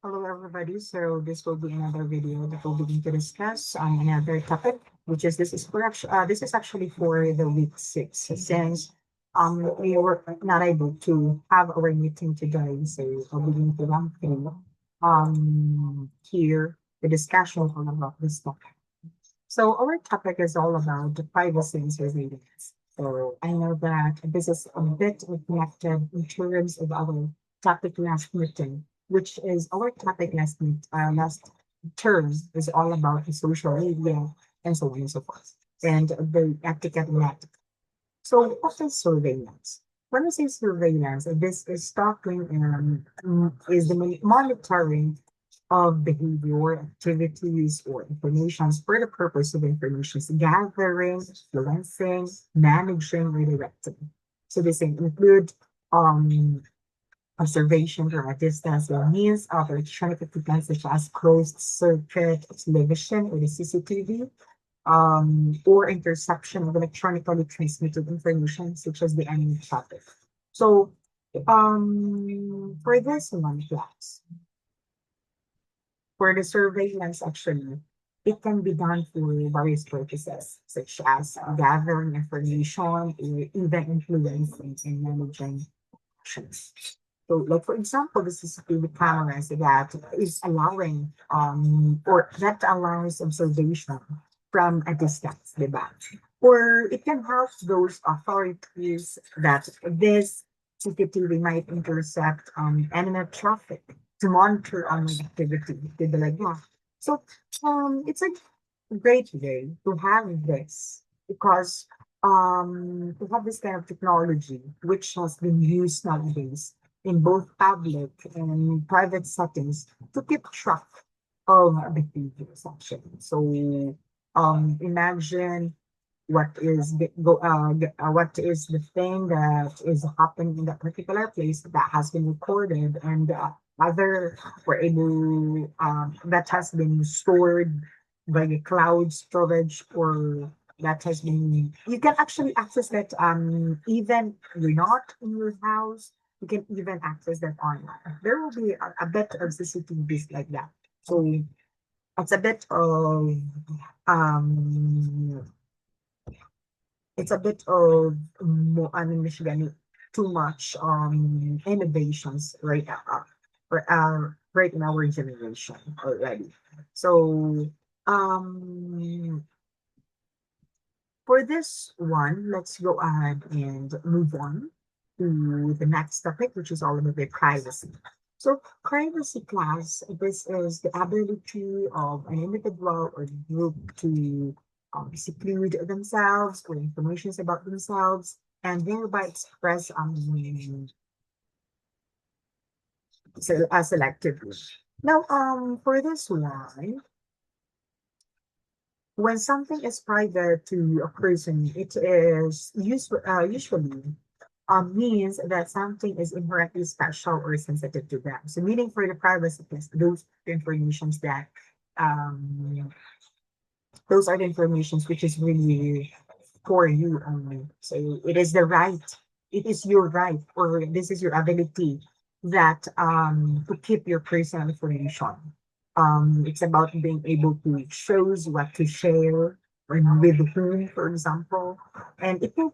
Hello, everybody. So this will be another video that we'll begin to discuss on another topic, which is this is actually for the week six since we were not able to have our meeting today, so we'll begin to run through here the discussion all about this topic. So our topic is all about the privacy and surveillance. So I know that this is a bit connected in terms of our topic last meeting, which is our topic last term is all about the social media and so on and so forth, and the etiquette and ethics. So what is surveillance? When we say surveillance, this is stalking and is the monitoring of behavior, activities, or information for the purpose of information gathering, influencing, managing, redirecting. So this include um, observation from a distance by means of electronic equipment such as closed circuit television or the CCTV, or interception of electronically transmitted information such as the enemy traffic. So for this one class, for the surveillance, actually, it can be done for various purposes, such as gathering information or even influencing and managing actions. So, like for example, the CCTV cameras that is allowing or that allows observation from a distance, diba? Or it can help those authorities that this CCTV might intercept enemy traffic to monitor online activity, diba like that? So it's a great way to have this because to have this kind of technology which has been used nowadays in both public and private settings to keep track of behaviors actually. So imagine what is the thing that is happening in that particular place that has been recorded and other were able that has been stored by the cloud storage or that has been you can actually access that even you're not in your house, you can even access that online. There will be a bit of CCTVs like that. So it's a bit of um it's a bit of I mean Michigan too much innovations right in our generation already. So um for this one, let's go ahead and move on to the next topic, which is all about the privacy. So, privacy class, this is the ability of an individual or group to seclude themselves or information about themselves and thereby express selectively. Now, for this one, when something is private to a person, it is usually means that something is inherently special or sensitive to them. So, meaning for the privacy is those informations that um, those are the informations which is really for you only. So, it is the right, it is your right, or this is your ability that to keep your personal information. It's about being able to choose what to share and with whom, for example, and it can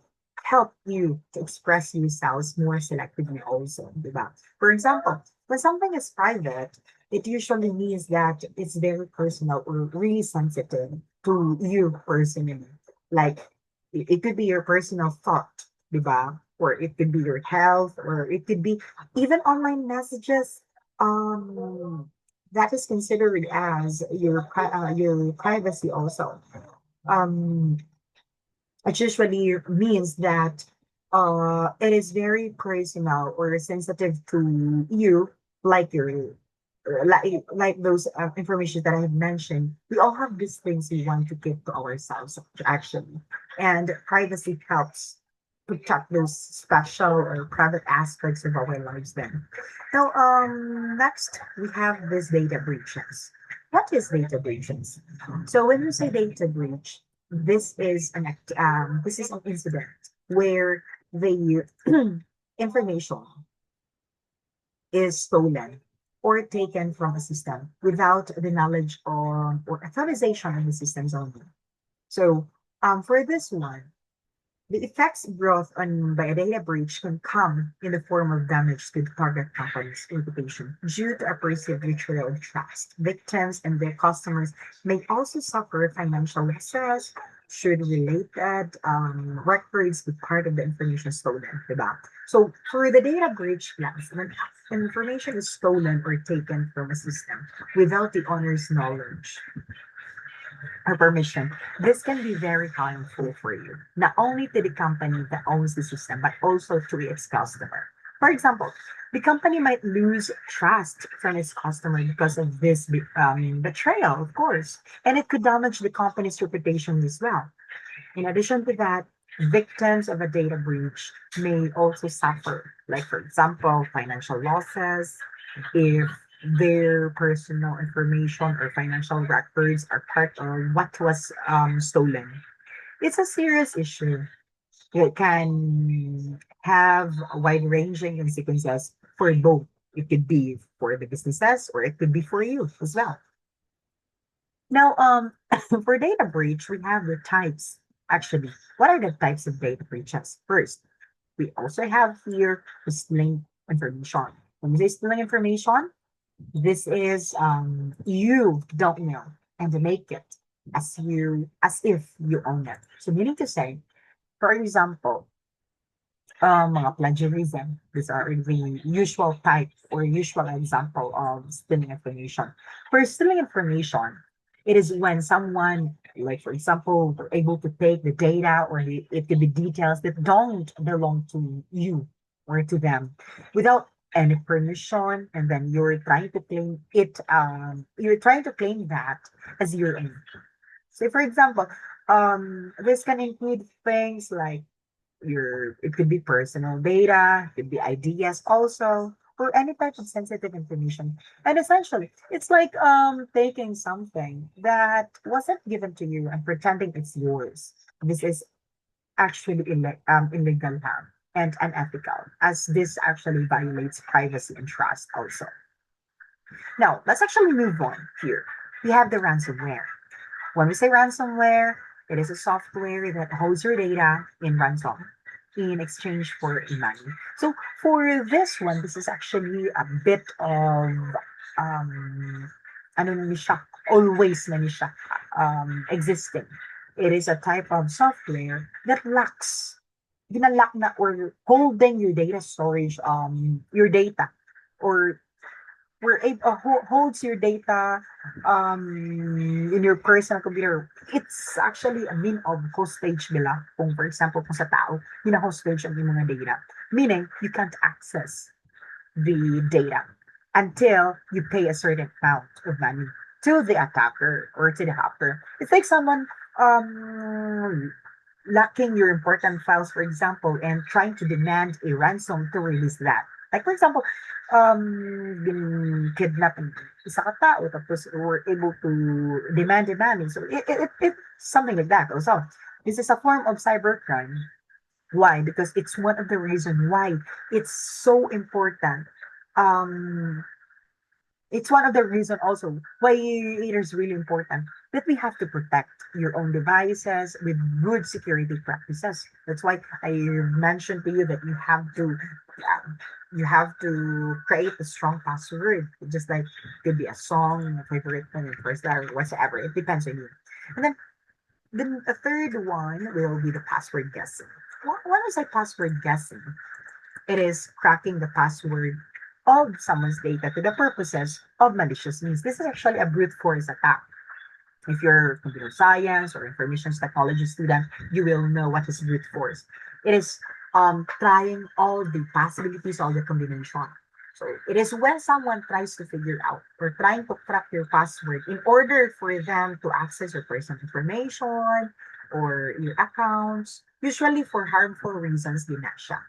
help you to express yourselves more selectively also, diba? For example, when something is private, it usually means that it's very personal or really sensitive to you personally. Like it could be your personal thought, diba? Or it could be your health, or it could be even online messages. That is considered as your privacy also. Um, it usually means that it is very personal or sensitive to you, like your like those information that I have mentioned. We all have these things we want to keep to ourselves actually, and privacy helps protect those special or private aspects of our lives. Then, now next we have this data breaches. What is data breaches? So when you say data breach, this is an incident where the information is stolen or taken from a system without the knowledge or authorization of the system's owner. So for this one, the effects brought on by a data breach can come in the form of damage to the target company's reputation due to a perceived betrayal of trust. Victims and their customers may also suffer financial losses should related records be part of the information stolen about. So for the data breach plans, when information is stolen or taken from a system without the owner's knowledge, or permission, this can be very harmful for you, not only to the company that owns the system, but also to its customer. For example, the company might lose trust from its customer because of this betrayal, of course, and it could damage the company's reputation as well. In addition to that, victims of a data breach may also suffer, like, for example, financial losses if their personal information or financial records are part of what was stolen. It's a serious issue. It can have wide ranging consequences for both. It could be for the businesses or it could be for you as well. Now, for data breach, we have the types. Actually, what are the types of data breaches? First, we also have here the stealing information. When we say stealing information, this is you don't know and make it as if you own it. So meaning to say, for example, mga plagiarism. These are the usual type or usual example of stealing information. For stealing information, it is when someone, like for example, were able to take the data or it could be details that don't belong to you or to them without any permission, and then you're trying to claim it. You're trying to claim that as your own. So, for example, this can include things like your it could be personal data, it could be ideas also, or any type of sensitive information. And essentially, it's like taking something that wasn't given to you and pretending it's yours. This is actually illegal harm and unethical, as this actually violates privacy and trust also. Now, let's actually move on here. We have the ransomware. When we say ransomware, it is a software that holds your data in ransom in exchange for money. So for this one, this is actually a bit of um ano na ni siya, always na ni siya existing. It is a type of software that locks, ginalock na or holding your data storage, your data, or holds your data in your personal computer. It's actually a mean of hostage nila. Kung for example, kung sa tao, hostage ang iyong mga data. Meaning, you can't access the data until you pay a certain amount of money to the attacker or to the hacker. It's like someone locking your important files, for example, and trying to demand a ransom to release that. Like, for example, kidnap isa ka tao, tapos we're able to demand the money. So, it's something like that also. This is a form of cybercrime. Why? Because it's one of the reasons why it's so important. Um, it's one of the reason also why it is really important that we have to protect your own devices with good security practices. That's why I mentioned to you that you have to create a strong password. Just like it could be a song, a favorite thing, first letter, whatever. It depends on you. And then the third one will be the password guessing. What is like password guessing? It is cracking the password of someone's data to the purposes of malicious means. This is actually a brute force attack. If you're a computer science or information technology student, you will know what is brute force. It is trying all the possibilities, all the combination. So it is when someone tries to figure out or trying to crack your password in order for them to access your personal information or your accounts, usually for harmful reasons, din na siya.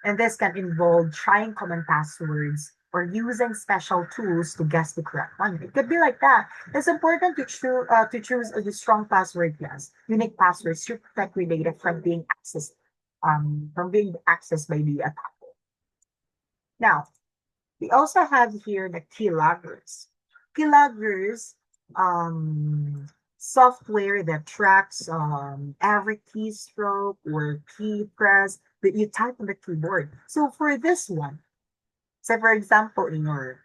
And this can involve trying common passwords or using special tools to guess the correct one. It could be like that. It's important to choose a strong password class, unique passwords to protect your data from being accessed by the attacker. Now, We also have here the keyloggers. Keyloggers, um, software that tracks every keystroke or key press that you type on the keyboard. So for this one, say for example, in your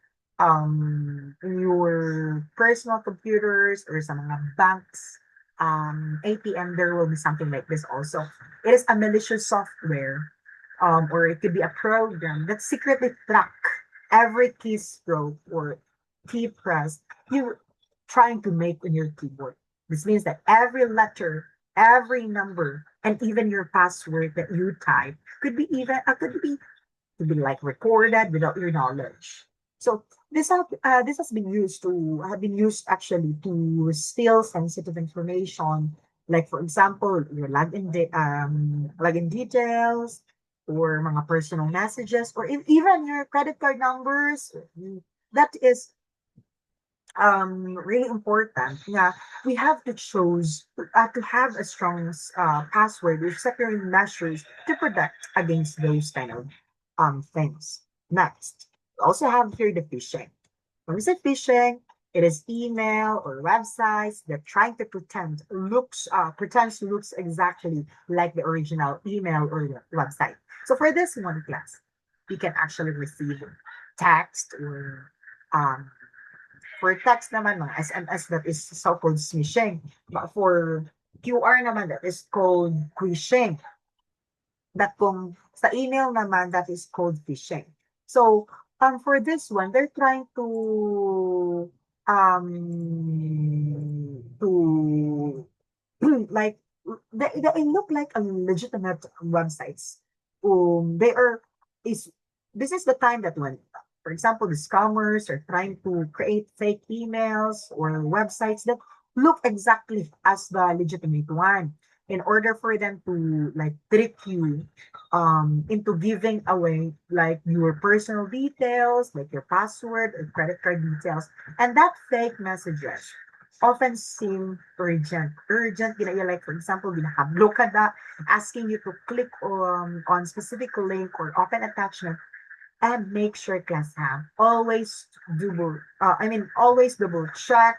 personal computers or sa mga banks ATM, there will be something like this also. It is a malicious software, or it could be a program that secretly track every keystroke or key press you're trying to make on your keyboard. This means that every letter, every number, and even your password that you type could be like recorded without your knowledge. So this has been used actually to steal sensitive information, like for example your login details, or mga personal messages, or even your credit card numbers. That is really important. Yeah, we have to choose to have a strong password with security measures to protect against those kind of things. Next, we also have here the phishing. When we say phishing, it is email or websites that trying to pretends looks exactly like the original email or the website. So for this one class, you can actually receive text or um, for text naman, mga SMS, that is so-called smishing. But for QR naman, that is called quishing. That kung sa email naman, that is called phishing. So, for this one, they're trying to like they look like a legitimate websites. They are is This is the time that when, for example, the scammers are trying to create fake emails or websites that look exactly as the legitimate one, in order for them to like trick you into giving away like your personal details, like your password or credit card details, and that fake messages often seem urgent, like for example, ginahablo ka da, asking you to click on specific link or open attachment. And make sure class have always double check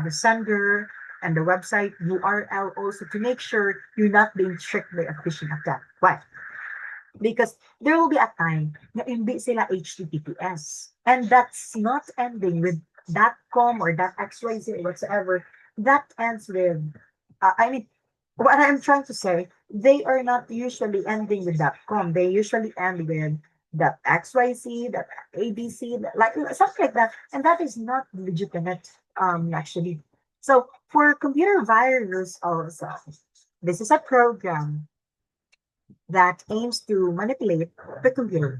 the sender and the website URL also, to make sure you're not being tricked by a phishing attack. Why? Because there will be a time na hindi sila HTTPS. And that's not ending with .com or .xyz or whatsoever. That ends with, what I'm trying to say, they are not usually ending with .com. They usually end with .xyz, .abc, like something like that. And that is not legitimate, actually. So for computer virus also, this is a program that aims to manipulate the computer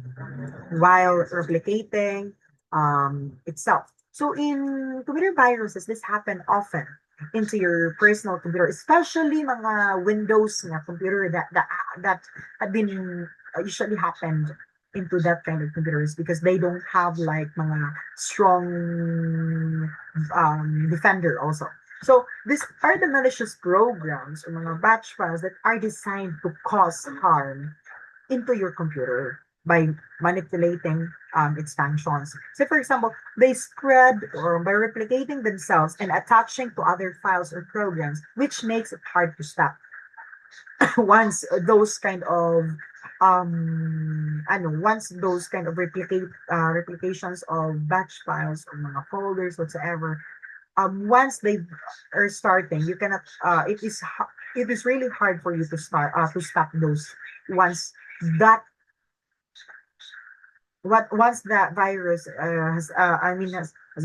while replicating itself. So in computer viruses, this happen often into your personal computer, especially mga Windows na computer that have been usually happened into that kind of computers because they don't have like mga strong defender also. So these are the malicious programs or mga batch files that are designed to cause harm into your computer by manipulating its functions. So for example, they spread or by replicating themselves and attaching to other files or programs, which makes it hard to stop. Once those kind of once those kind of replications of batch files or mga folders whatsoever, once they are starting, you cannot it is really hard for you to stop those once that once that virus has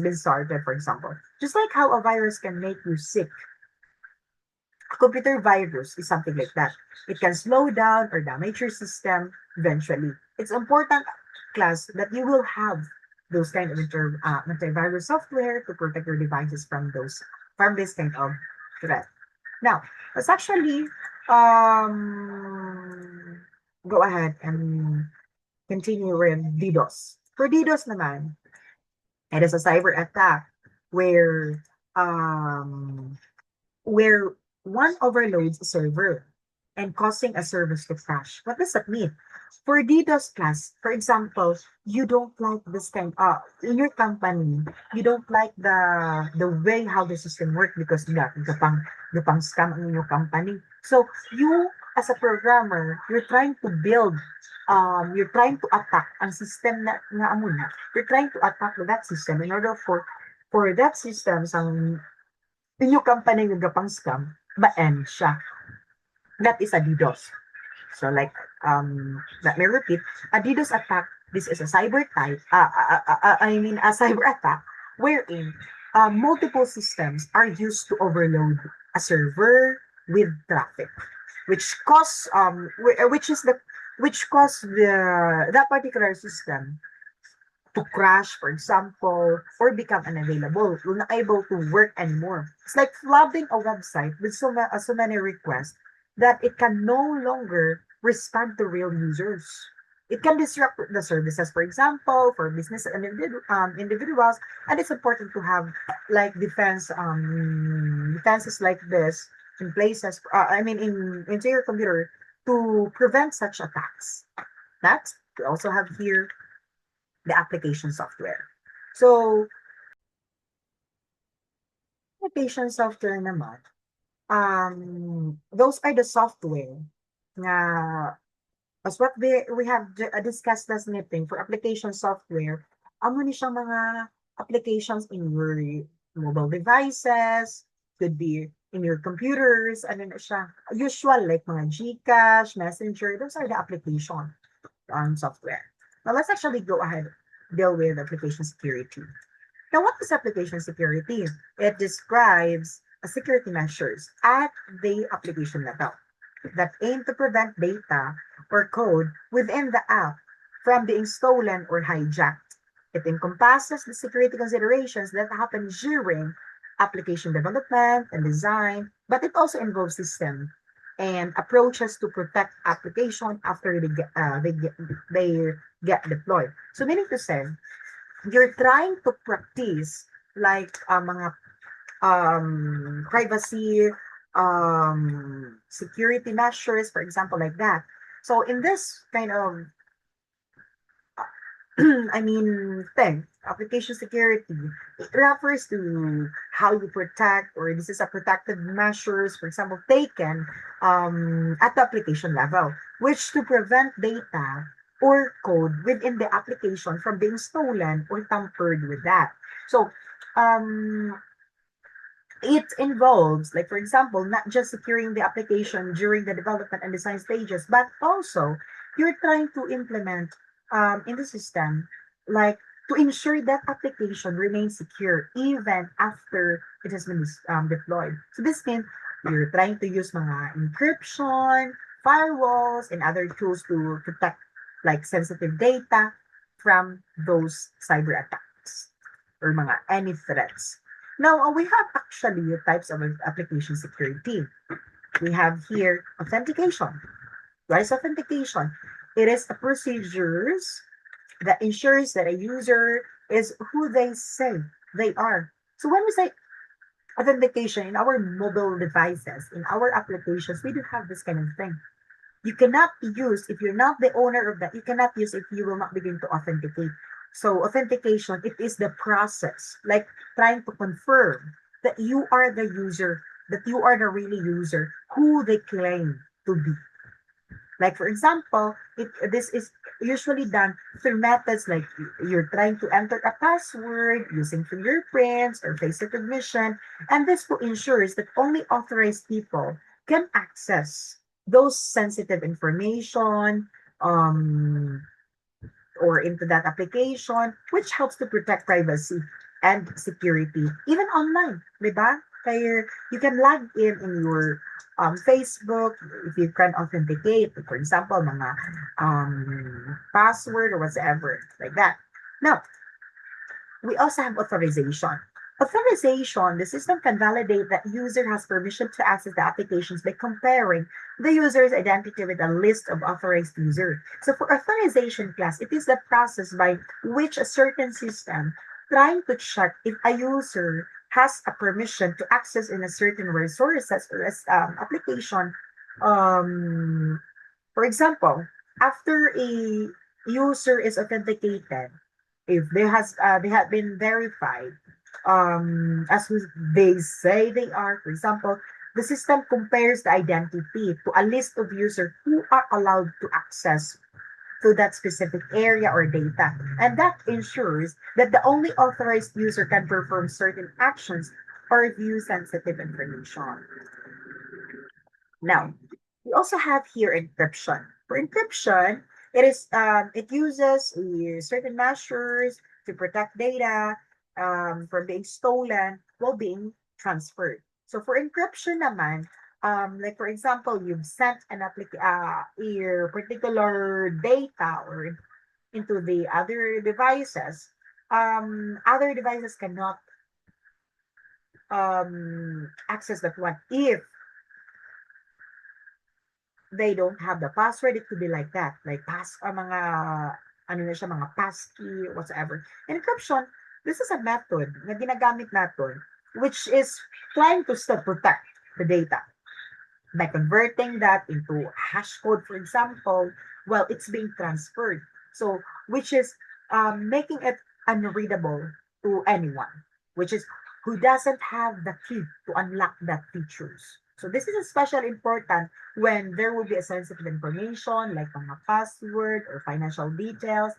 been started, for example. Just like how a virus can make you sick, a computer virus is something like that. It can slow down or damage your system eventually. It's important, class, that you will have those kind of antivirus software to protect your devices from this kind of threat. Now, let's actually go ahead and continue with DDoS. For DDoS naman, it is a cyber attack where um where one overloads a server. and causing a service to crash. What does that mean? For DDoS class, for example, you don't like this kind, in your company, you don't like the way how the system work because gapang scam ang inyong company. So you as a programmer, you're trying to attack ang system nga amo na. You're trying to attack that system in order for that system sang inyong company nga gapang scam, ma-end siya. That is a DDoS. So like, let me repeat, a DDoS attack, this is a cyber type, I mean a cyber attack wherein multiple systems are used to overload a server with traffic, which cause which is the which cause that particular system to crash, for example, or become unavailable, will not able to work anymore. It's like flooding a website with so many requests that it can no longer respond to real users. It can disrupt the services, for example, for business and individuals, and it's important to have like defenses like this in places. I mean, into your computer to prevent such attacks. Next, we also have here the application software. So, application software naman, those are the software na as what we have discussed last meeting for application software, amo ni siyang mga applications in your mobile devices, could be in your computers, ano na siya, usual like mga GCash, Messenger, those are the application software. Now let's actually go ahead deal with application security. Now, what is application security? It describes security measures at the application level that aim to prevent data or code within the app from being stolen or hijacked. It encompasses the security considerations that happen during application development and design, but it also involves system and approaches to protect application after they get deployed. So meaning to say, you're trying to practice like mga privacy security measures, for example, like that. So in this kind of I mean thing, application security, it refers to how you protect, or this is a protective measures, for example, taken at the application level, which to prevent data or code within the application from being stolen or tampered with that. So it involves, like for example, not just securing the application during the development and design stages, but also you're trying to implement in the system, like to ensure that application remains secure even after it has been deployed. So this means you're trying to use mga encryption, firewalls, and other tools to protect like sensitive data from those cyber attacks or mga any threats. Now, we have actually types of application security. We have here authentication. What is authentication? It is a procedures that ensures that a user is who they say they are. So when we say authentication in our mobile devices, in our applications, we do have this kind of thing. You cannot use, if you're not the owner of that, you cannot use if you will not begin to authenticate. So authentication, it is the process, like trying to confirm that you are the user, that you are the really user, who they claim to be. Like for example, this is usually done through methods like you're trying to enter a password using fingerprints or face recognition, and this will ensures that only authorized people can access those sensitive information or into that application, which helps to protect privacy and security, even online, di ba? Kaya you can log in your Facebook, if you can authenticate, for example, mga password or whatever, like that. Now, we also have authorization. Authorization, the system can validate that user has permission to access the applications by comparing the user's identity with a list of authorized users. So for authorization class, it is the process by which a certain system trying to check if a user has a permission to access in a certain resources or application Um, for example, after a user is authenticated, if they have been verified, as who they say they are, for example, the system compares the identity to a list of users who are allowed to access to that specific area or data. And that ensures that the only authorized user can perform certain actions or view sensitive information. Now, we also have here encryption. For encryption, it uses certain measures to protect data from being stolen while being transferred. So for encryption naman, like for example, you've sent your particular data or into the other devices. Other devices cannot access that one if they don't have the password. It could be like that, like mga ano na siya, mga passkey, whatsoever. Encryption, this is a method na ginagamit natin, which is trying to still protect the data by converting that into hash code, for example, while it's being transferred. So, which is making it unreadable to anyone, which is who doesn't have the key to unlock that features. So this is especially important when there will be a sensitive information like mga password or financial details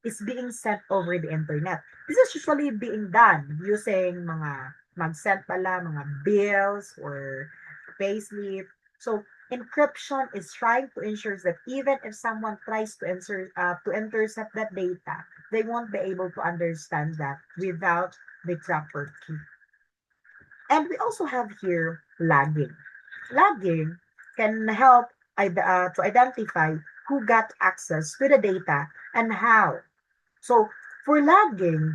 is being sent over the internet. This is usually being done using mga mag-send pala, mga bills or payslip. So encryption is trying to ensure that even if someone tries to intercept that data, they won't be able to understand that without the proper key. And we also have here logging. Logging can help to identify who got access to the data and how. So for logging,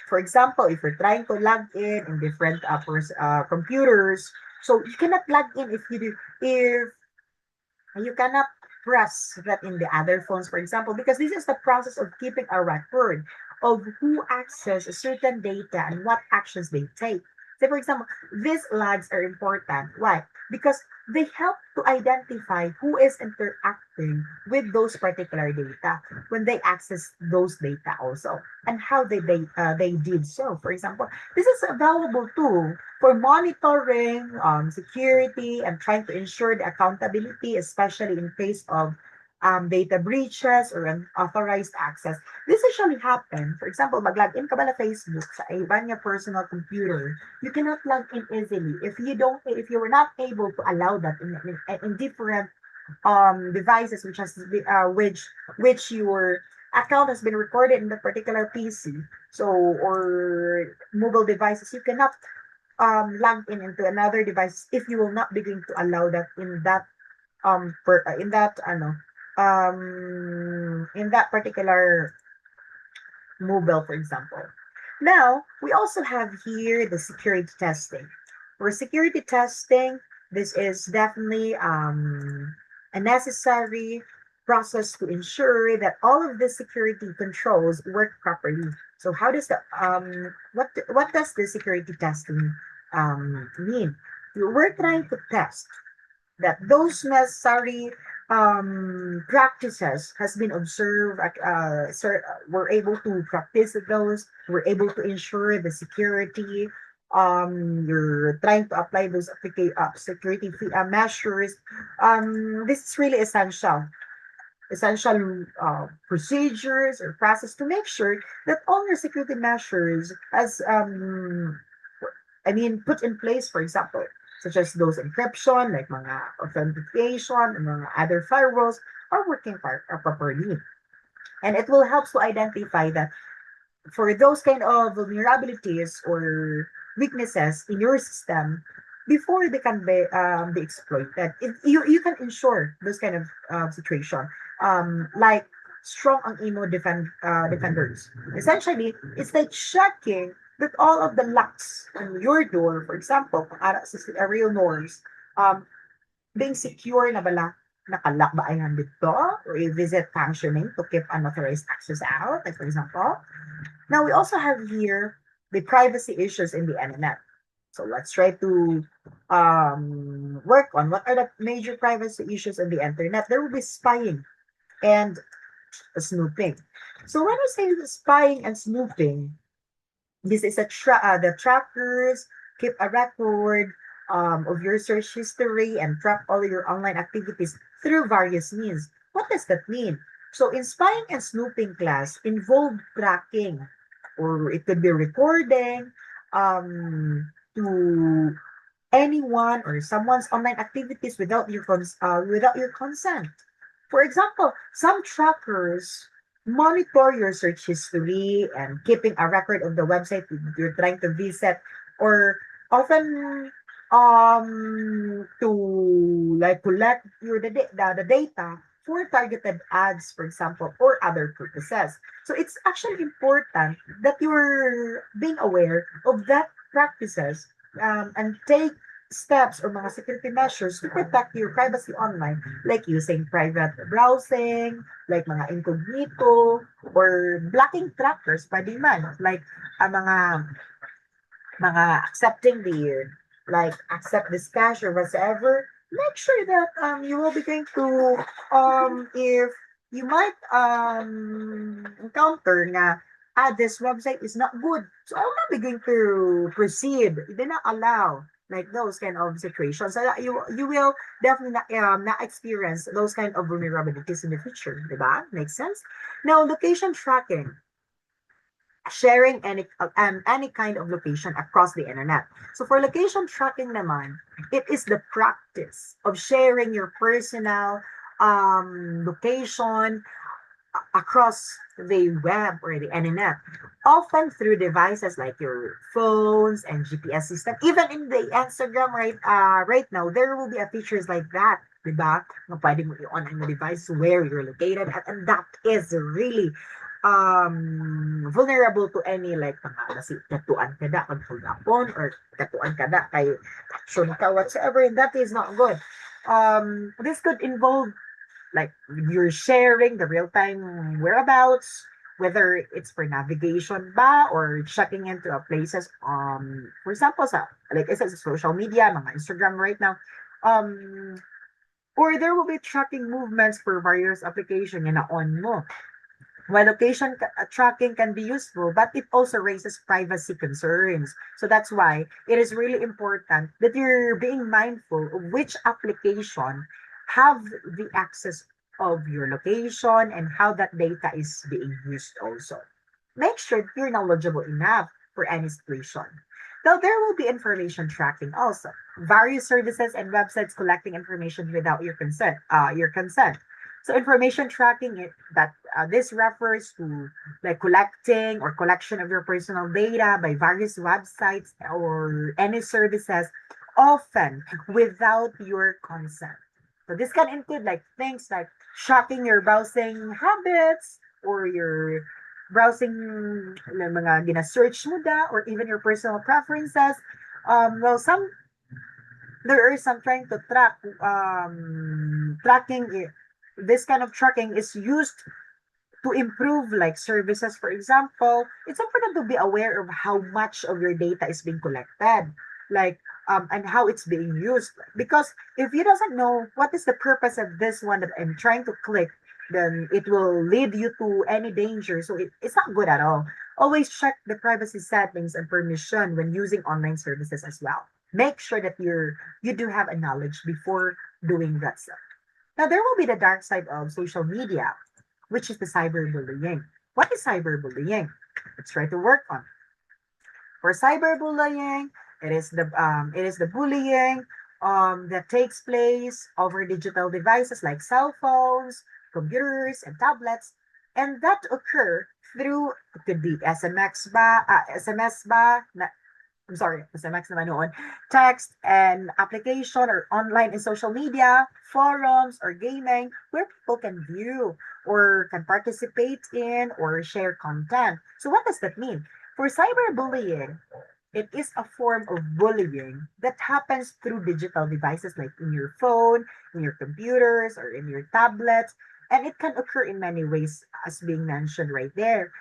for example, if you're trying to log in different computers, so you cannot log in if you cannot press that in the other phones, for example, because this is the process of keeping a record of who access a certain data and what actions they take. So, for example, these logs are important. Why? Because they help to identify who is interacting with those particular data when they access those data also and how they did so. For example, this is a valuable tool for monitoring security and trying to ensure the accountability, especially in case of data breaches or unauthorized access. This usually happen. For example, mag-login ka ba na Facebook sa iba niya personal computer, you cannot log in easily if you were not able to allow that in different devices which your account has been recorded in the particular PC. So or mobile devices, you cannot log into another device if you will not be going to allow that in that particular mobile, for example. Now we also have here the security testing. For security testing, this is definitely a necessary process to ensure that all of the security controls work properly. So how does the what does the security testing mean? We're trying to test that those necessary practices has been observed. We're able to practice those. We're able to ensure the security. You're trying to apply those security measures. This is really essential procedures or process to make sure that all your security measures has put in place, for example, such as those encryption, like mga authentication, and mga other firewalls are working properly. And it will help to identify that for those kind of vulnerabilities or weaknesses in your system, before they can be exploited, you can ensure those kind of situation. Like strong ang imo defenders. Essentially, it's like checking that all of the locks on your door, for example, kung ara sa real doors, um, being secure na bala, nakalock ba ayan dito? Or visit functioning to keep unauthorized access out, like for example. Now, we also have here the privacy issues in the internet. So let's try to work on what are the major privacy issues on the internet. There will be spying and snooping. So when I say spying and snooping, this is the trackers keep a record of your search history and track all your online activities through various means. What does that mean? So in spying and snooping class involve tracking, or it could be recording to anyone or someone's online activities without your consent. For example, some trackers monitor your search history and keeping a record of the website you're trying to visit, or often to like collect the data for targeted ads, for example, or other purposes. So it's actually important that you're being aware of that practices, and take steps or mga security measures to protect your privacy online, like using private browsing, like mga incognito, or blocking trackers, pwede man. Like, mga accepting the, like, accept this cash or whatsoever. Make sure that you will be going to, if you might encounter na, this website is not good, so I will not be going to proceed. You do not allow like those kind of situations, so that you will definitely not experience those kind of vulnerabilities in the future, diba? Makes sense. Now, location tracking, sharing any kind of location across the internet. So for location tracking naman, it is the practice of sharing your personal location across the web or the internet, often through devices like your phones and GPS system. Even in the Instagram right now, there will be a features like that, diba? Na pwede mo i-on ang device where you're located at, and that is really vulnerable to any, like mga nasi katuan kada kag pagapon, or katuan kada kay action ka whatsoever, and that is not good. This could involve like you're sharing the real-time whereabouts, whether it's for navigation ba or checking into a places, for example sa, like I said, sa social media, mga Instagram right now, um or there will be tracking movements for various application na on mo. While tracking can be useful, but it also raises privacy concerns. So that's why it is really important that you're being mindful of which application have the access of your location and how that data is being used also. Make sure that you're knowledgeable enough for any situation. Though there will be information tracking also. Various services and websites collecting information without your consent. So information tracking, this refers to like collecting or collection of your personal data by various websites or any services, often without your consent. So this can include like things like tracking your browsing habits, or your browsing mga gina-search mo or even your personal preferences. Well, there are some trying to this kind of tracking is used to improve like services. For example, it's important to be aware of how much of your data is being collected, like and how it's being used. Because if you doesn't know what is the purpose of this one that I'm trying to click, then it will lead you to any danger. So it's not good at all. Always check the privacy settings and permission when using online services as well. Make sure that you do have a knowledge before doing that stuff. Now there will be the dark side of social media, which is the cyberbullying. What is cyberbullying? Let's try to work on. For cyberbullying, it is the bullying that takes place over digital devices like cell phones, computers, and tablets, and that occur through, it could be SMS ba, I'm sorry, SMS naman noon, text and application, or online and social media, forums, or gaming, where people can view or can participate in or share content. So what does that mean? For cyberbullying, it is a form of bullying that happens through digital devices like in your phone, in your computers, or in your tablets. And it can occur in many ways, as being mentioned right there.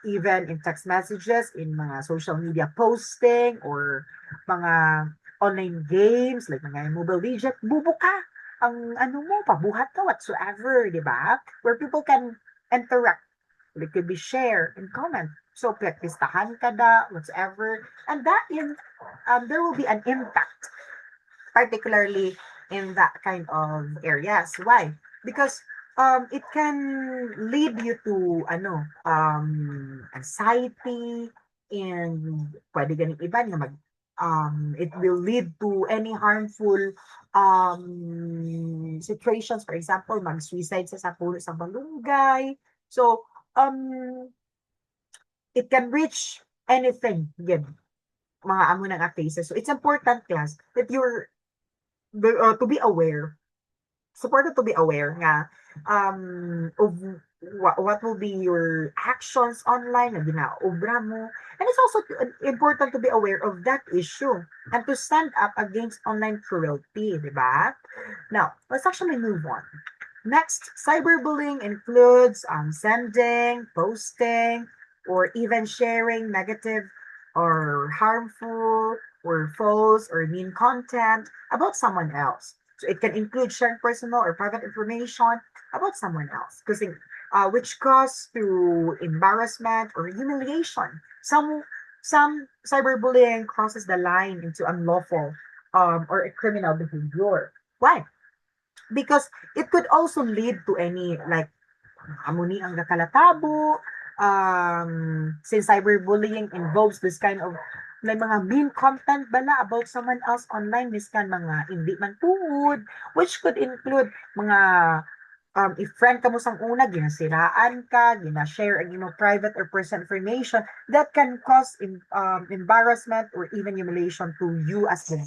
Even in text messages, in mga social media posting, or mga online games, like mga mobile legend, bubuka ang ano mo, pabuhat ka whatsoever, di ba? Where people can interact. It could be share and comment. So, practiceahan ka da, whatsoever. And that in, there will be an impact, particularly in that kind of areas. Why? Because it can lead you to anxiety, and pwede ganing iba na it will lead to any harmful situations. For example, mag-suicide sa puno sa balunggay. So it can reach anything, again, mga amo ng cases. So it's important, class, that to be aware, supported to be aware nga of what will be your actions online na ginaobra mo. And it's also important to be aware of that issue and to stand up against online cruelty, di ba? Now, let's actually move on. Next, cyberbullying includes sending, posting, or even sharing negative or harmful or false or mean content about someone else. So it can include sharing personal or private information about someone else, because which cause to embarrassment or humiliation. Some cyberbullying crosses the line into unlawful or a criminal behavior. Why? Because it could also lead to any, like, amuni ang nakalatabo, since cyberbullying involves this kind of may mga mean content bala about someone else online, miskan mga hindi man tuod, which could include mga if friend ka mo sang una, ginasiraan ka, ginashare ang iyong private or personal information that can cause embarrassment or even humiliation to you as the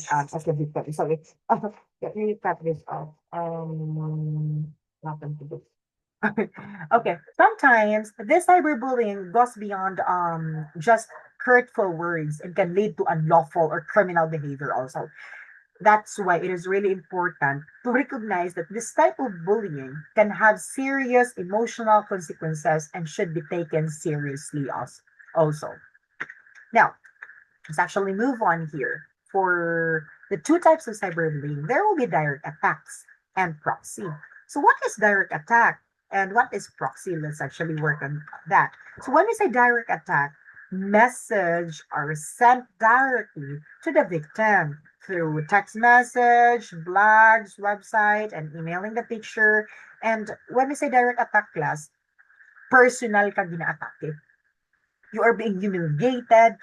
victim. Sorry, let me cut this off. What happened to this? Okay, sometimes this cyberbullying goes beyond just hurtful words and can lead to unlawful or criminal behavior also. That's why it is really important to recognize that this type of bullying can have serious emotional consequences and should be taken seriously also. Now, let's actually move on here. For the two types of cyberbullying, there will be direct attacks and proxy. So, what is direct attack and what is proxy? Let's actually work on that. So, when we say direct attack, message are sent directly to the victim through text message, blogs, website, and emailing the picture. And when we say direct attack, class, personal ka gina-atake. You are being humiliated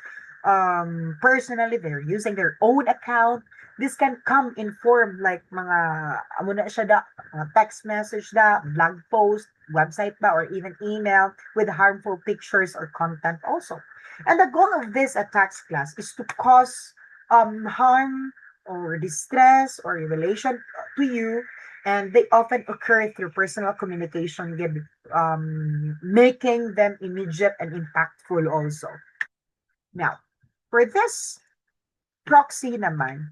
personally. They're using their own account. This can come in form like mga amo na siya da, mga text message da, blog post, website ba, or even email with harmful pictures or content also. And the goal of this attacks, class, is to cause harm or distress or revelation to you, and they often occur through personal communication, making them immediate and impactful also. Now, for this proxy naman,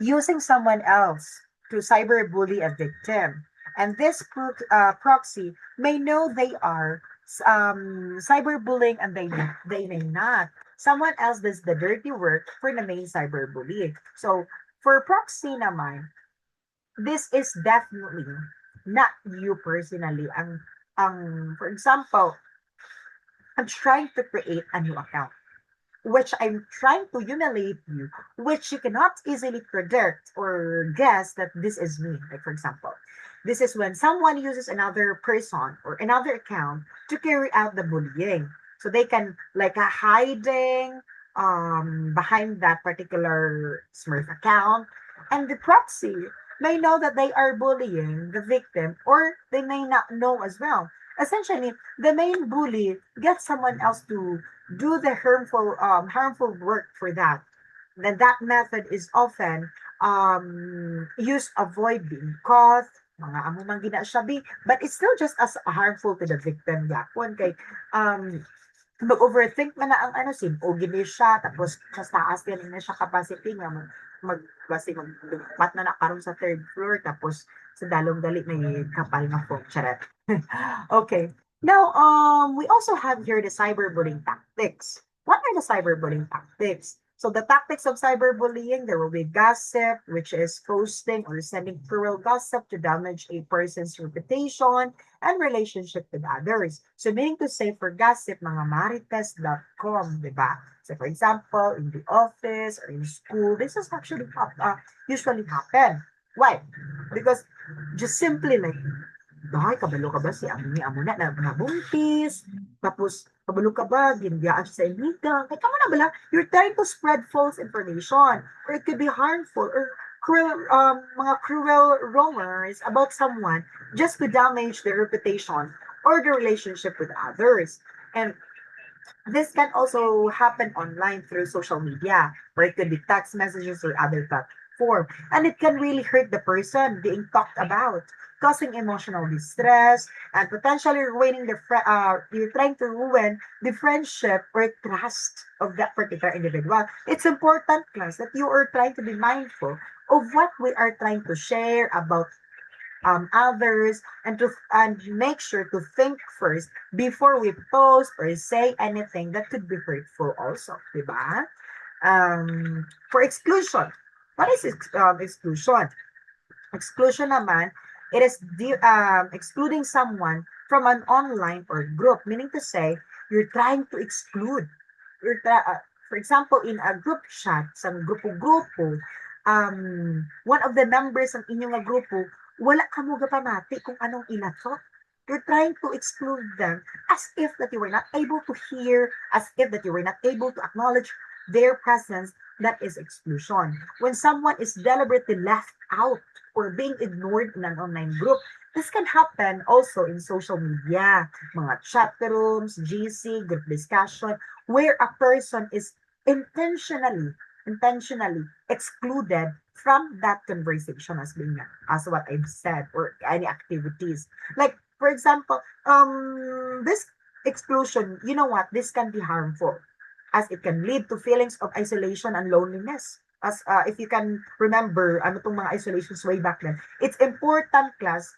using someone else to cyberbully a victim, and this proxy may know they are cyberbullying, and they may not. Someone else does the dirty work for the main cyberbully. So, for proxy naman, this is definitely not you personally. For example, I'm trying to create a new account, which I'm trying to humiliate you, which you cannot easily predict or guess that this is me. Like, for example, this is when someone uses another person or another account to carry out the bullying. So they can, like, hiding behind that particular Smurf account, and the proxy may know that they are bullying the victim, or they may not know as well. Essentially, the main bully gets someone else to do the harmful work for that. Then that method is often used to avoid being caught, mga amo man ginasabi, but it's still just as harmful to the victim yapon kay mag-overthink man na ang ano, simple gini siya, tapos sa taas din na siya capacity nga kasi maglupat na karon sa third floor, tapos sa dalong dali may kapal na phone. Charat. Okay. Now, we also have here the cyberbullying tactics. What are the cyberbullying tactics? So the tactics of cyberbullying, there will be gossip, which is posting or sending cruel gossip to damage a person's reputation and relationship with others. So meaning to say for gossip, mga marites.com, di ba? So for example, in the office or in school, this is actually usually happen. Why? Because just simply like Bahay kabalo ka ba si Ami amo na nabuntis, tapos kabalo ka ba ginbiyaan siya sa imiga, kay kamo na bala, you're trying to spread false information or it could be harmful or mga cruel rumors about someone just to damage their reputation or their relationship with others. And this can also happen online through social media, where it could be text messages or other platform. And it can really hurt the person being talked about, causing emotional distress and potentially ruining you're trying to ruin the friendship or trust of that particular individual. It's important, class, that you are trying to be mindful of what we are trying to share about others and make sure to think first before we post or say anything that could be hurtful also, diba? For exclusion, what is exclusion? Exclusion naman, it is excluding someone from an online or group, meaning to say, you're trying to exclude. For example, in a group chat, sa grupo-grupo, one of the members ng inyong grupo, wala ka mo gapamati kung anong inato. You're trying to exclude them as if that you were not able to hear, as if that you were not able to acknowledge their presence. That is exclusion. When someone is deliberately left out or being ignored in an online group, this can happen also in social media, mga chat rooms, GC, group discussion, where a person is intentionally excluded from that conversation as what I've said or any activities. Like for example, this exclusion, you know what, this can be harmful as it can lead to feelings of isolation and loneliness. As if you can remember ano tong mga isolations way back then, it's important, class,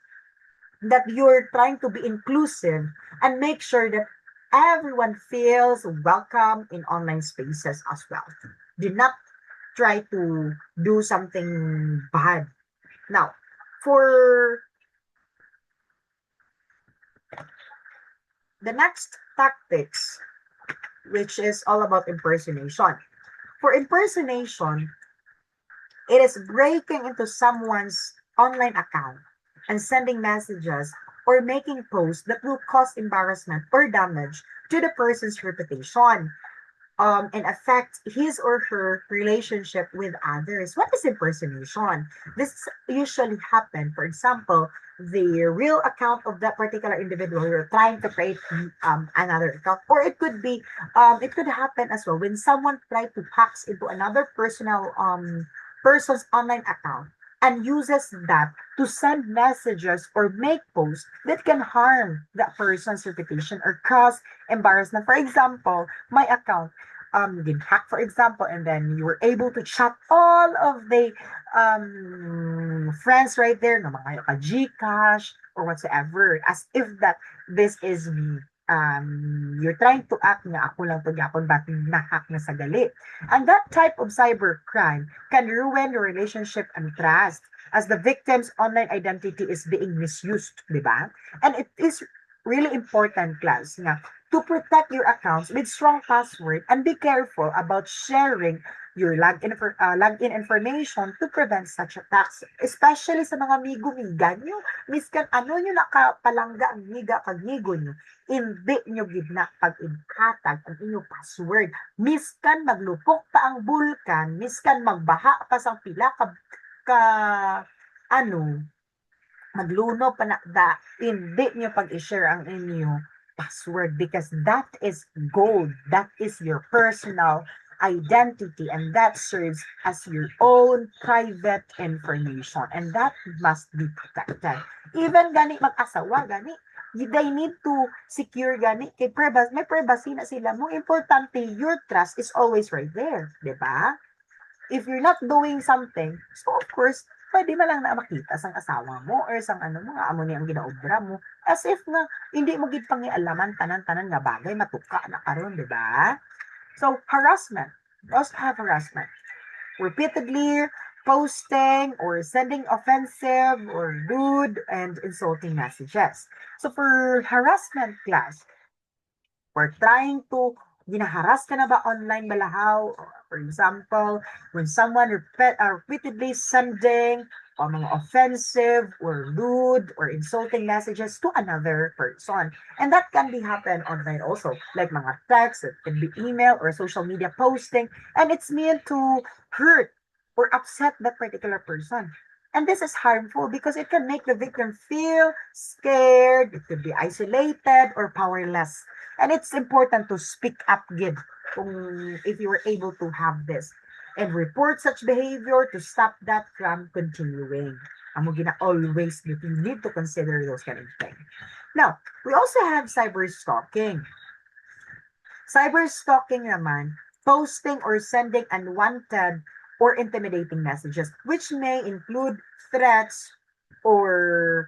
that you're trying to be inclusive and make sure that everyone feels welcome in online spaces as well. Do not try to do something bad. Now, for the next tactics, which is all about impersonation. For impersonation, it is breaking into someone's online account and sending messages or making posts that will cause embarrassment or damage to the person's reputation and affect his or her relationship with others. What is impersonation? This usually happen, for example, the real account of that particular individual you're trying to create another account, or it could happen as well when someone tried to hack into another person's online account and uses that to send messages or make posts that can harm that person's reputation or cause embarrassment. For example, my account get hacked, for example, and then you were able to chat all of the friends right there, no mga Gcash or whatsoever, as if that this is me. You're trying to act nga ako lang to gyapon ba't na-hack na sa gali. And that type of cybercrime can ruin the relationship and trust as the victim's online identity is being misused, di ba? And it is really important, class, nga to protect your accounts with strong password and be careful about sharing your login information to prevent such attacks. Especially sa mga migo-miga nyo, miskan ano nyo nakapalangga ang miga kag migo nyo, hindi nyo gidna pag-ihatag ang inyong password. Miskan maglupok pa ang bulkan, miskan magbaha pa sa pila ka ano, magluno pa na da, hindi nyo pag-i-share ang inyong password because that is gold. That is your personal identity and that serves as your own private information and that must be protected. Even gani mag-asawa, gani, they need to secure gani kay may privacy na sila mo. Importante, your trust is always right there, di ba? If you're not doing something, so of course, pwede man lang na makita sang asawa mo or sang ano mo nga amo ni ang ginaobra mo. As if nga hindi mo gid pangialaman tanan-tanan nga bagay matuka na karon, di ba? So harassment. We also have harassment. Repeatedly posting or sending offensive or rude and insulting messages. So for harassment class, we're trying to ginaharas ka na ba online balahaw? For example, when someone repeatedly sending mga offensive or rude or insulting messages to another person. And that can be happen online also, like mga text, it can be email or social media posting, and it's meant to hurt or upset that particular person. And this is harmful because it can make the victim feel scared, it could be isolated or powerless. And it's important to speak up, gid, kung if you were able to have this. And report such behavior to stop that from continuing. Amo gina always you need to consider those kind of things. Now, we also have cyber stalking. Cyber stalking naman, posting or sending unwanted or intimidating messages, which may include threats or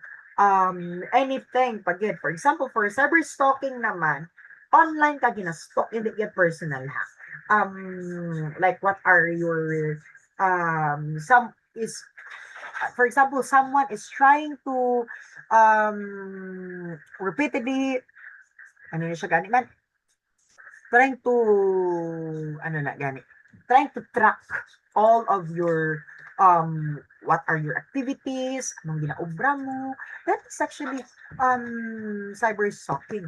anything pagid. For example, for cyber stalking naman, online ka ginastalk, hindi yan personal ha. Like what are your some is for example, someone is trying to repeatedly ano na siya gani man trying to ano na gani trying to track all of your what are your activities, anong ginaobra mo. That is actually cyber stalking.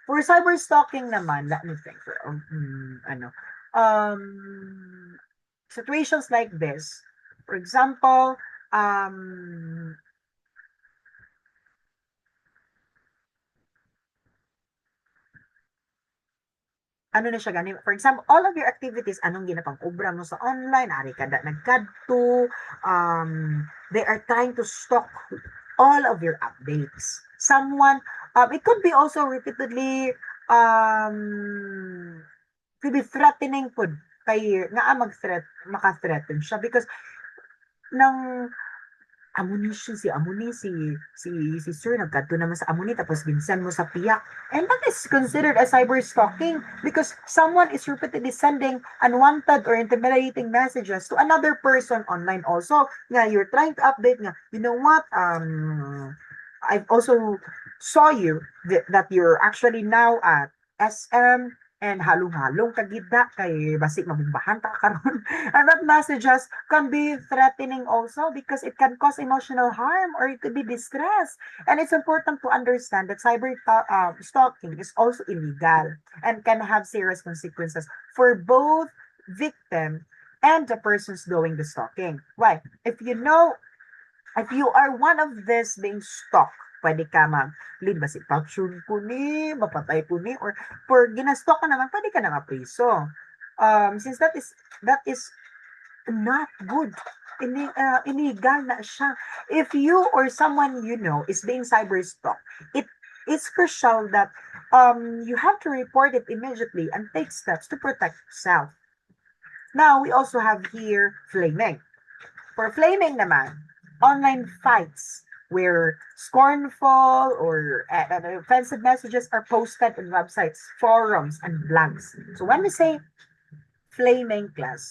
For cyber stalking naman, let me think for ano situations like this. For example, ano na siya gani, for example, all of your activities, anong ginapang-obra mo sa online, ari ka da nagkadto, they are trying to stalk all of your updates. Someone, it could be also repeatedly, could be threatening po kay nga mag-threat, maka-threaten siya because nang amo ni si sir nagkadto naman sa amo ni tapos binsan mo sa piyak. And that is considered as cyber stalking because someone is repeatedly sending unwanted or intimidating messages to another person online also. Nga you're trying to update nga, you know what, I've also saw you that you're actually now at SM and halong-halong kagida kay basik mabumbahan ta karon. And that messages can be threatening also because it can cause emotional harm or it could be distress. And it's important to understand that cyber stalking is also illegal and can have serious consequences for both victim and the persons doing the stalking. Why? If you are one of this being stalked, pwede ka mag-lead ba si capture ko ni, mapatay ko ni, or for ginastalk ka naman, pwede ka na mapriso. Since that is not good. Illegal na siya. If you or someone you know is being cyber stalked, it is crucial that you have to report it immediately and take steps to protect yourself. Now, we also have here flaming. For flaming naman, online fights where scornful or offensive messages are posted on websites, forums, and blogs. So when we say flaming class,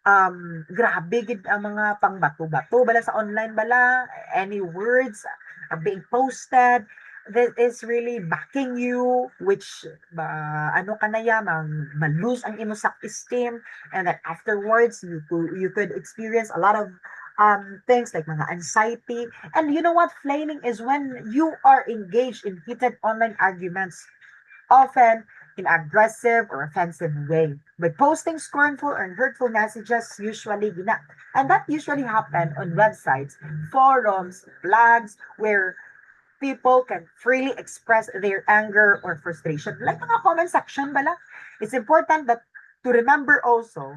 grabe gid ang mga pangbato-bato bala sa online bala, any words are being posted that is really backing you, which ano ka na ya, malose ang imo self-esteem, and then afterwards you could experience a lot of things like mga anxiety. And you know what, flaming is when you are engaged in heated online arguments, often in aggressive or offensive way, by posting scornful or hurtful messages usually and that usually happen on websites, forums, blogs, where people can freely express their anger or frustration. Like mga comment section bala. It's important that to remember also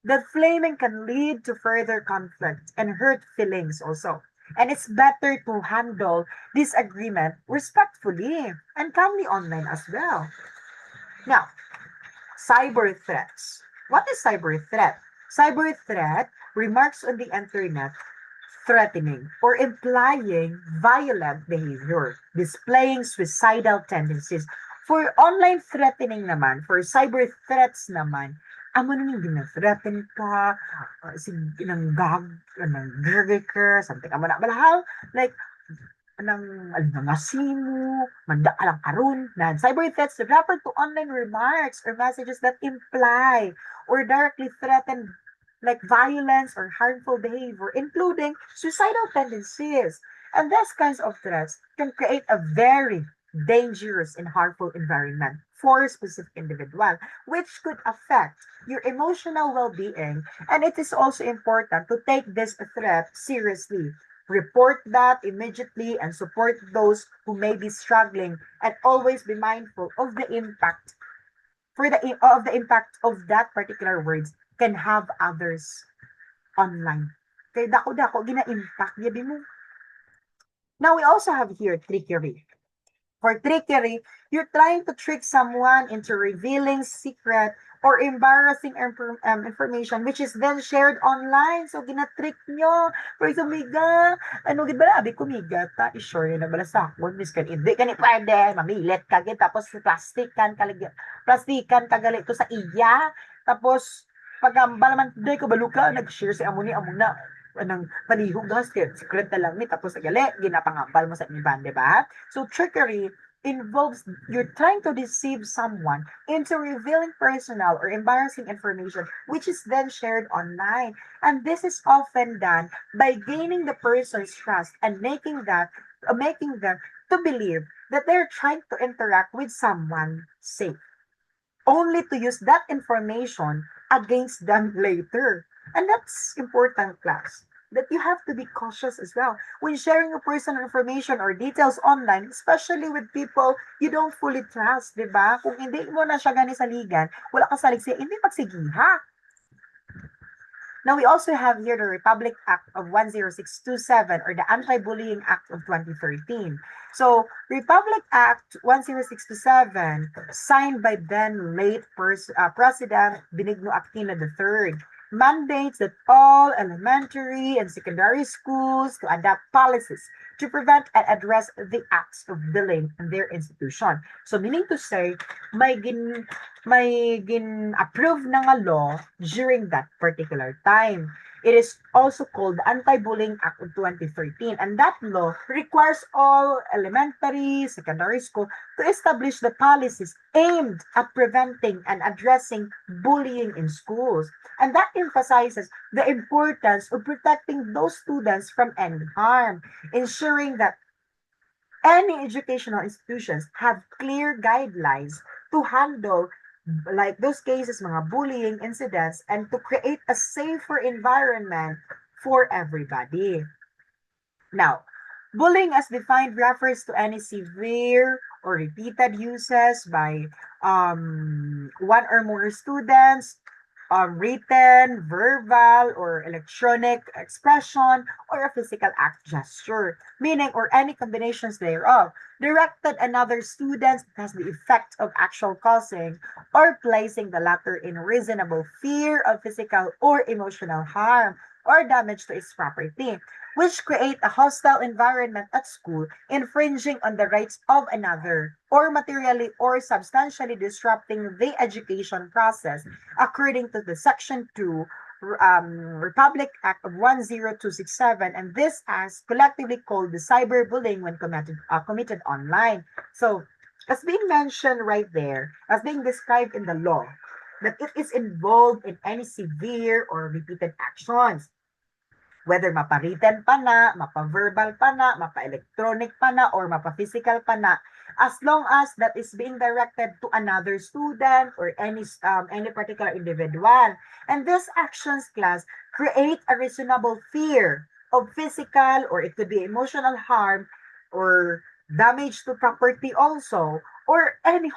that flaming can lead to further conflict and hurt feelings also. And it's better to handle disagreement respectfully and calmly online as well. Now, cyber threats. What is cyber threat? Cyber threat remarks on the internet threatening or implying violent behavior, displaying suicidal tendencies. For online threatening naman, for cyber threats naman, amo na yung gina-threaten ka, nang gag ka, something amo na balahal, like, ng almangasimu, manda ka lang karon na cyber threats refer to online remarks or messages that imply or directly threaten like violence or harmful behavior, including suicidal tendencies. And these kinds of threats can create a very dangerous and harmful environment for a specific individual, which could affect your emotional well-being. And it is also important to take this threat seriously, report that immediately, and support those who may be struggling, and always be mindful of the impact of the impact of that particular words can have others online. Kay dako-dako gina-impact yabi mo. Now we also have here trickery. For trickery, you're trying to trick someone into revealing secret or embarrassing information which is then shared online. So, gina-trick nyo. For example, miga, ano, gid ba abi ko miga, ta, i-share na bala sa akon, miskan, hindi ka ni pwede, mamilit ka, gid, tapos plastikan kagali to sa iya, tapos, pagambal man, di ko baluka, nag-share si amuni, amuna, anang panihog gas, secret na lang ni, tapos gali, ginapangambal mo sa iban, di ba? So, trickery involves you're trying to deceive someone into revealing personal or embarrassing information which is then shared online, and this is often done by gaining the person's trust and making them to believe that they're trying to interact with someone safe, only to use that information against them later. And that's important, class, that you have to be cautious as well when sharing your personal information or details online, especially with people you don't fully trust, di ba? Kung hindi mo na siya gani saligan, wala ka salig siya, hindi magsigiha. Now, we also have here the Republic Act of 10627 or the Anti-Bullying Act of 2013. So, Republic Act 10627, signed by then late President Benigno Aquino III, mandates that all elementary and secondary schools to adopt policies to prevent and address the acts of bullying in their institution. So, meaning to say, may gin approve na nga law during that particular time. It is also called the Anti-Bullying Act of 2013, and that law requires all elementary, secondary school to establish the policies aimed at preventing and addressing bullying in schools. And that emphasizes the importance of protecting those students from any harm, ensuring that any educational institutions have clear guidelines to handle like those cases, mga bullying incidents, and to create a safer environment for everybody. Now, bullying as defined refers to any severe or repeated uses by one or more students, written, verbal, or electronic expression, or a physical act gesture, meaning or any combinations thereof, directed another student has the effect of actual causing or placing the latter in reasonable fear of physical or emotional harm or damage to its property, which create a hostile environment at school, infringing on the rights of another, or materially or substantially disrupting the education process, according to the Section 2 Republic Act of 10267, and this as collectively called the cyberbullying when committed online. So, as being mentioned right there, as being described in the law, that it is involved in any severe or repeated actions, whether mapa-written pa na, mapa-verbal pa na, mapa-electronic pa na, or mapa-physical pa na, as long as that is being directed to another student or any particular individual. And these actions, class, create a reasonable fear of physical or it could be emotional harm or damage to property also, or any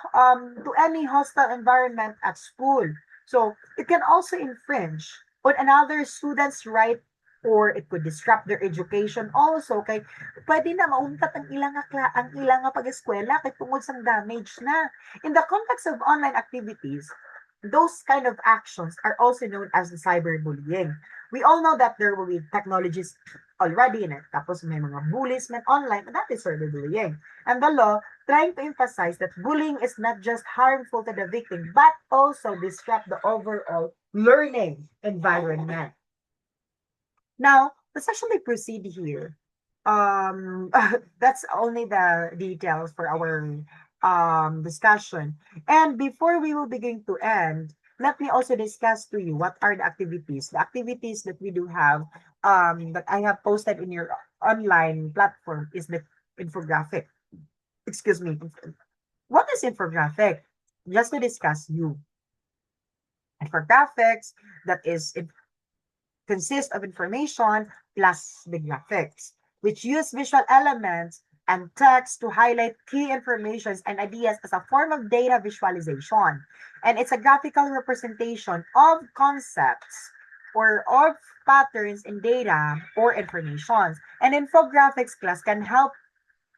hostile environment at school. So it can also infringe on another student's right, or it could disrupt their education also, kay pwede na mauntat ang ilang nga pag-eskwela kay tungod sang damage na. In the context of online activities, those kind of actions are also known as the cyberbullying. We all know that there will be technologies already in it. Tapos may mga bulliesmen online, and that is cyberbullying. And the law trying to emphasize that bullying is not just harmful to the victim, but also disrupt the overall learning environment. Now, let's actually proceed here. That's only the details for our discussion. And before we will begin to end, let me also discuss to you what are the activities. The activities that we do have that I have posted in your online platform is the infographic. Excuse me. What is infographic? Just to discuss you. Infographics that is consists of information plus the graphics, which use visual elements and text to highlight key informations and ideas as a form of data visualization. And it's a graphical representation of concepts or of patterns in data or information. And infographics class can help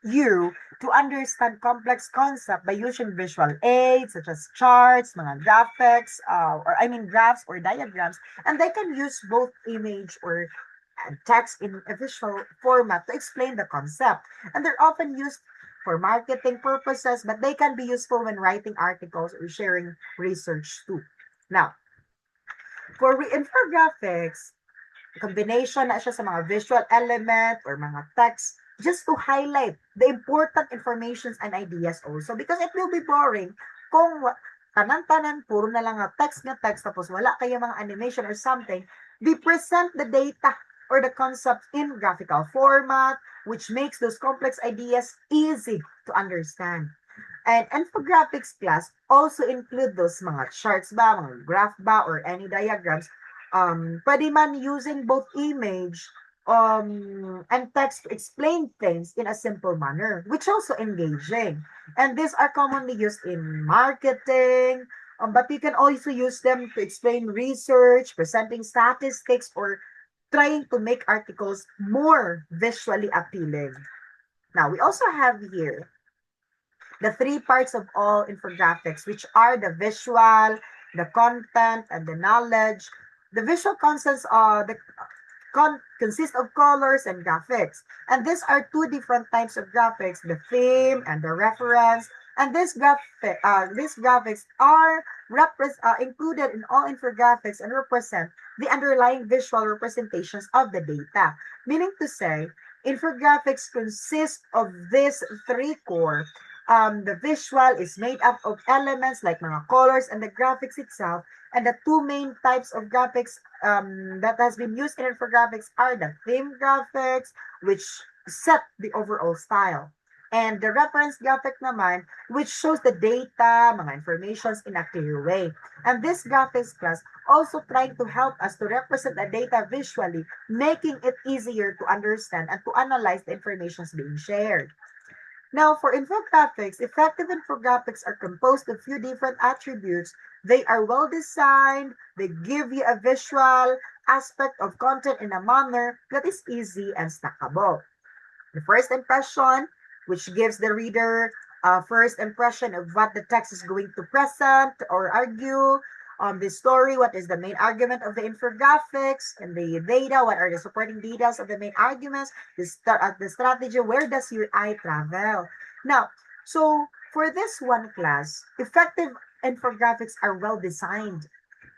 you to understand complex concept by using visual aids such as charts, mga graphics, or I mean graphs or diagrams, and they can use both image or text in a visual format to explain the concept. And they're often used for marketing purposes, but they can be useful when writing articles or sharing research too. Now, for infographics, combination na siya sa mga visual element or mga text just to highlight the important informations and ideas also because it will be boring kung tanan-tanan puro na lang nga text tapos wala kayo mga animation or something. They present the data or the concept in graphical format which makes those complex ideas easy to understand. And infographics class also include those mga charts ba, mga graph ba, or any diagrams. Pwede man using both image and text to explain things in a simple manner, which also engaging. And these are commonly used in marketing, but you can also use them to explain research, presenting statistics, or trying to make articles more visually appealing. Now, we also have here the three parts of all infographics, which are the visual, the content, and the knowledge. The visual concepts consist of colors and graphics. And these are two different types of graphics, the theme and the reference. And these graphics are included in all infographics and represent the underlying visual representations of the data. Meaning to say, infographics consist of these three core. The visual is made up of elements like mga colors and the graphics itself. And the two main types of graphics that has been used in infographics are the theme graphics, which set the overall style. And the reference graphic naman, which shows the data, mga informations in a clear way. And this graphics class also trying to help us to represent the data visually, making it easier to understand and to analyze the informations being shared. Now, for infographics, effective infographics are composed of few different attributes. They are well designed, they give you a visual aspect of content in a manner that is easy and snackable. The first impression, which gives the reader a first impression of what the text is going to present or argue. The story, what is the main argument of the infographics, and the data, what are the supporting details of the main arguments, the strategy, where does your eye travel? Now, so for this one class, effective infographics are well designed,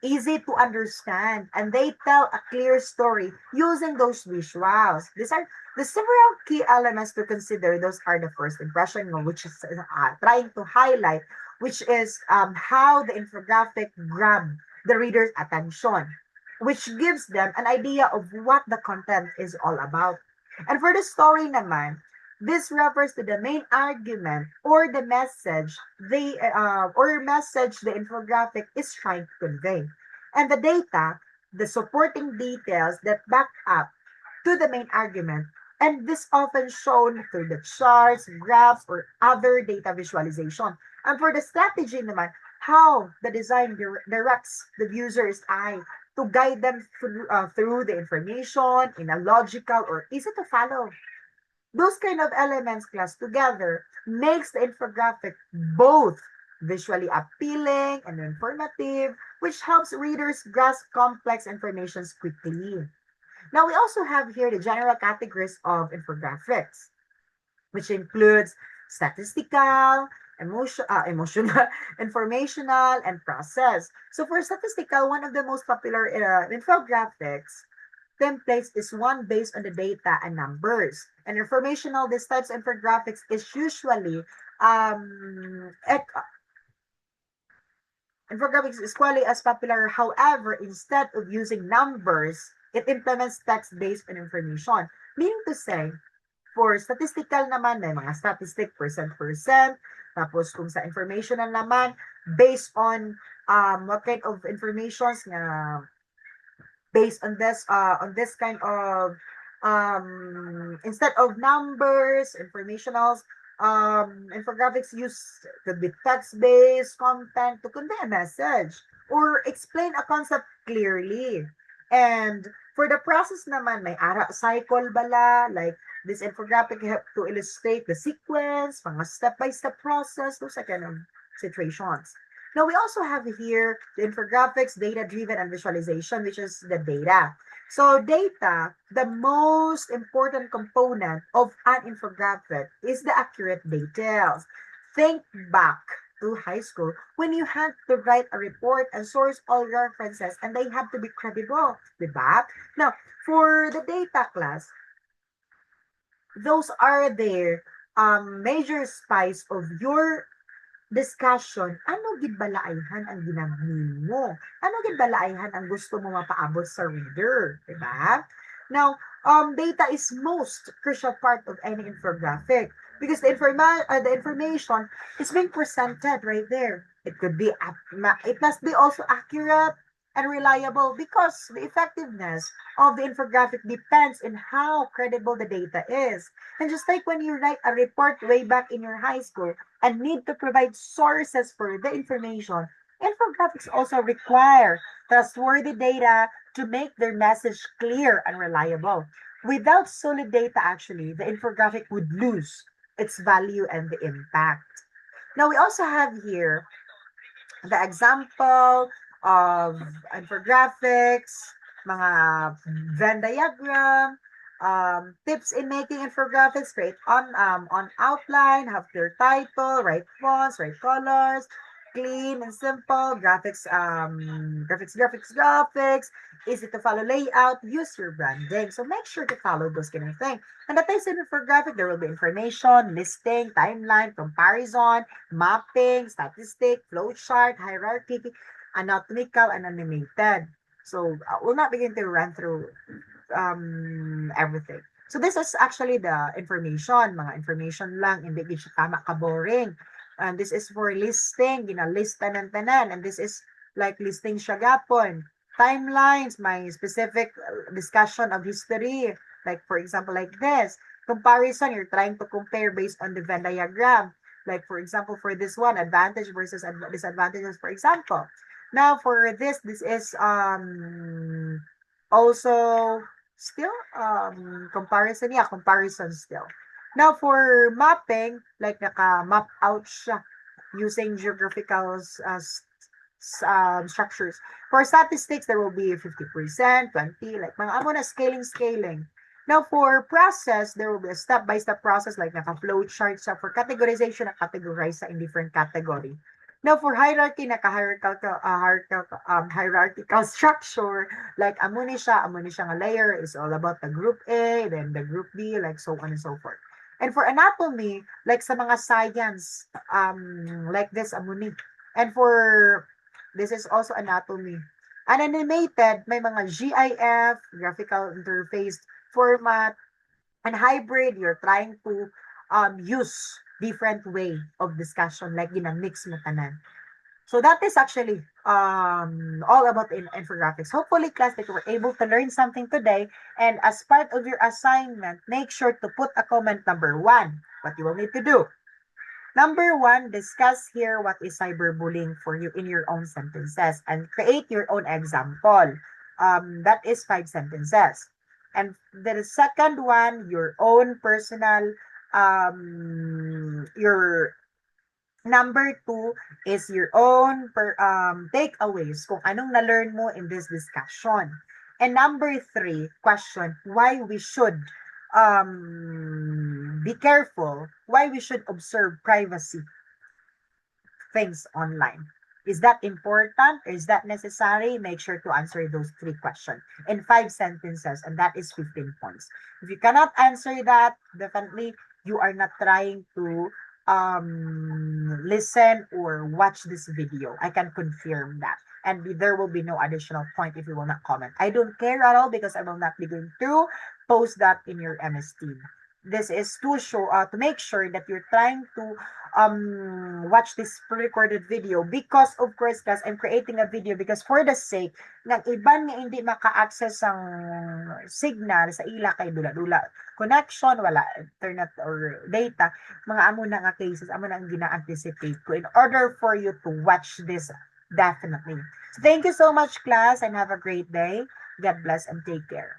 easy to understand, and they tell a clear story using those visuals. These are the several key elements to consider. Those are the first impression, which is trying to highlight, which is how the infographic grab the reader's attention, which gives them an idea of what the content is all about. And for the story naman, this refers to the main argument or the message the infographic is trying to convey. And the data, the supporting details that back up to the main argument, and this often shown through the charts, graphs, or other data visualization. And for the strategy naman, how the design directs the user's eye to guide them through the information in a logical or easy to follow. Those kind of elements class together makes the infographic both visually appealing and informative, which helps readers grasp complex informations quickly. Now, we also have here the general categories of infographics, which includes statistical, emotional, informational, and process. So for statistical, one of the most popular infographics templates is one based on the data and numbers. And informational, this types of infographics is usually um, infographics is equally as popular. However, instead of using numbers, it implements text-based on information. Meaning to say, for statistical naman, may mga statistic, percent. Tapos kung sa informational naman, based on what kind of informations nga based on this kind of instead of numbers, informationals, infographics use could be text-based content to convey a message or explain a concept clearly. And for the process naman, may ara cycle bala, like this infographic help to illustrate the sequence, mga step-by-step process, those are kind of situations. Now, we also have here the infographics, data-driven, and visualization, which is the data. So data, the most important component of an infographic is the accurate details. Think back to high school when you had to write a report and source all your references and they have to be credible, diba? Now, for the data class, those are the major spice of your discussion. Ano gid balaayhan ang ginagmin mo? Ano gid balaayhan ang gusto mo mapaabot sa reader, di ba? Now, data is most crucial part of any infographic because the information is being presented right there. It could be it must be also accurate and reliable because the effectiveness of the infographic depends on how credible the data is. And just like when you write a report way back in your high school and need to provide sources for the information, infographics also require trustworthy data to make their message clear and reliable. Without solid data, actually, the infographic would lose its value and the impact. Now, we also have here the example of infographics, mga Venn diagram, tips in making infographics, create on outline, have clear title, right fonts, right colors, clean and simple, graphics, easy to follow layout, use your branding. So make sure to follow those kind of things. And the text in infographic, there will be information, listing, timeline, comparison, mapping, statistic, flowchart, hierarchy, anatomical, and animated. So we'll not begin to run through everything. So this is actually the information, mga information lang, hindi gid siya tama ka boring. And this is for listing, ginalist tanan-tanan, and this is like listing siya gapon. Timelines, may specific discussion of history, like for example like this. Comparison, you're trying to compare based on the Venn diagram. Like for example, for this one, advantage versus disadvantages, for example. Now for this is also still comparison, yeah, comparison still. Now for mapping, like naka-map out siya using geographical structures. For statistics, there will be 50%, 20, like mga amo na scaling. Now for process, there will be a step-by-step process like naka-flow chart siya. For categorization, na-categorize sa in different category. Now for hierarchy, hierarchical structure, like amo ni siya nga layer is all about the group A, then the group B, like so on and so forth. And for anatomy, like sa mga science, like this amo ni. And for this is also anatomy. Unanimated, may mga GIF, graphical interface format, and hybrid, you're trying to use different way of discussion, like ginamix mo tanan. So that is actually all about infographics. Hopefully, class, that you were able to learn something today. And as part of your assignment, make sure to put a comment number 1, what you will need to do. Number 1, discuss here what is cyberbullying for you in your own sentences and create your own example. That is 5 sentences. And the second one, your own personal, your number 2 is your own takeaways kung anong na-learn mo in this discussion. And number 3, question, why we should be careful, why we should observe privacy things online. Is that important? Is that necessary? Make sure to answer those 3 questions in 5 sentences, and that is 15 points. If you cannot answer that, definitely you are not trying to listen or watch this video. I can confirm that. And there will be no additional point if you will not comment. I don't care at all because I will not be going to post that in your MS Team. This is to show to make sure that you're trying to watch this pre-recorded video because of course guys I'm creating a video because for the sake ng iban nga hindi maka-access ang signal sa ila kay dula-dula connection wala internet or data mga amo na nga cases amo na ang gina-anticipate ko in order for you to watch this definitely. So thank you so much class and have a great day. God bless and take care.